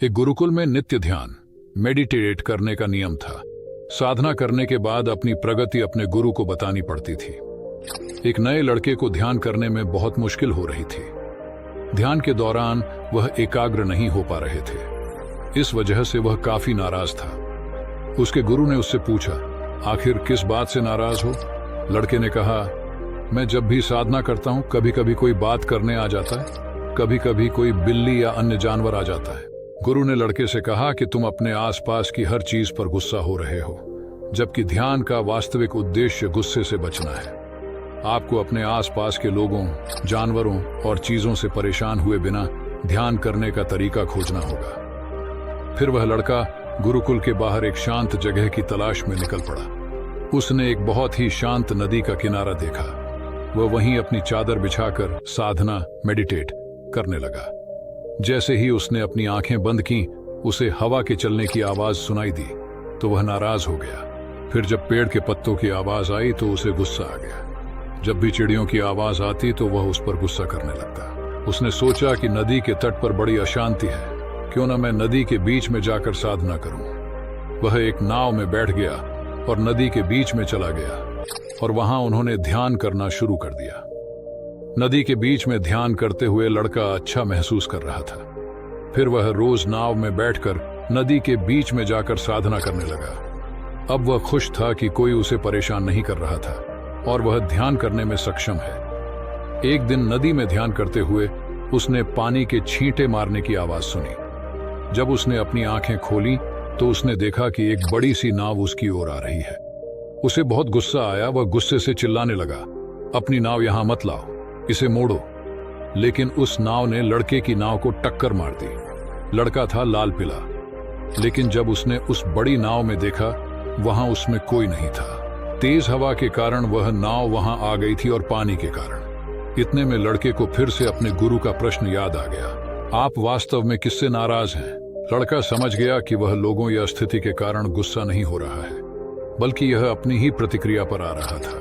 एक गुरुकुल में नित्य ध्यान मेडिटेट करने का नियम था। साधना करने के बाद अपनी प्रगति अपने गुरु को बतानी पड़ती थी। एक नए लड़के को ध्यान करने में बहुत मुश्किल हो रही थी। ध्यान के दौरान वह एकाग्र नहीं हो पा रहे थे। इस वजह से वह काफी नाराज था। उसके गुरु ने उससे पूछा, आखिर किस बात से नाराज हो? लड़के ने कहा, मैं जब भी साधना करता हूं कभी कभी कोई बात करने आ जाता है, कभी कभी कोई बिल्ली या अन्य जानवर आ जाता है। गुरु ने लड़के से कहा कि तुम अपने आसपास की हर चीज पर गुस्सा हो रहे हो, जबकि ध्यान का वास्तविक उद्देश्य गुस्से से बचना है। आपको अपने आसपास के लोगों, जानवरों और चीजों से परेशान हुए बिना ध्यान करने का तरीका खोजना होगा। फिर वह लड़का गुरुकुल के बाहर एक शांत जगह की तलाश में निकल पड़ा। उसने एक बहुत ही शांत नदी का किनारा देखा। वह वहीं अपनी चादर बिछाकर साधना मेडिटेट करने लगा। जैसे ही उसने अपनी आंखें बंद की, उसे हवा के चलने की आवाज सुनाई दी तो वह नाराज हो गया। फिर जब पेड़ के पत्तों की आवाज आई तो उसे गुस्सा आ गया। जब भी चिड़ियों की आवाज आती तो वह उस पर गुस्सा करने लगता। उसने सोचा कि नदी के तट पर बड़ी अशांति है, क्यों न मैं नदी के बीच में जाकर साधना करूं। वह एक नाव में बैठ गया और नदी के बीच में चला गया और वहां उन्होंने ध्यान करना शुरू कर दिया। नदी के बीच में ध्यान करते हुए लड़का अच्छा महसूस कर रहा था। फिर वह रोज नाव में बैठकर नदी के बीच में जाकर साधना करने लगा। अब वह खुश था कि कोई उसे परेशान नहीं कर रहा था और वह ध्यान करने में सक्षम है। एक दिन नदी में ध्यान करते हुए उसने पानी के छींटे मारने की आवाज सुनी। जब उसने अपनी आंखें खोली तो उसने देखा कि एक बड़ी सी नाव उसकी ओर आ रही है। उसे बहुत गुस्सा आया। वह गुस्से से चिल्लाने लगा, अपनी नाव यहां मत लाओ, इसे मोड़ो। लेकिन उस नाव ने लड़के की नाव को टक्कर मार दी। लड़का था लाल पीला, लेकिन जब उसने उस बड़ी नाव में देखा, वहां उसमें कोई नहीं था। तेज हवा के कारण वह नाव वहां आ गई थी और पानी के कारण। इतने में लड़के को फिर से अपने गुरु का प्रश्न याद आ गया, आप वास्तव में किससे नाराज हैं? लड़का समझ गया कि वह लोगों या स्थिति के कारण गुस्सा नहीं हो रहा है, बल्कि यह अपनी ही प्रतिक्रिया पर आ रहा था।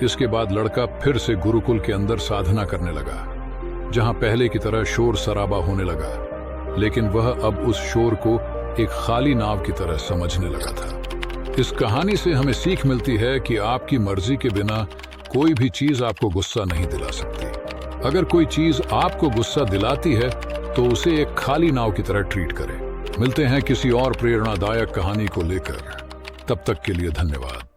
इसके बाद लड़का फिर से गुरुकुल के अंदर साधना करने लगा, जहां पहले की तरह शोर शराबा होने लगा, लेकिन वह अब उस शोर को एक खाली नाव की तरह समझने लगा था। इस कहानी से हमें सीख मिलती है कि आपकी मर्जी के बिना कोई भी चीज आपको गुस्सा नहीं दिला सकती। अगर कोई चीज आपको गुस्सा दिलाती है तो उसे एक खाली नाव की तरह ट्रीट करें। मिलते हैं किसी और प्रेरणादायक कहानी को लेकर। तब तक के लिए धन्यवाद।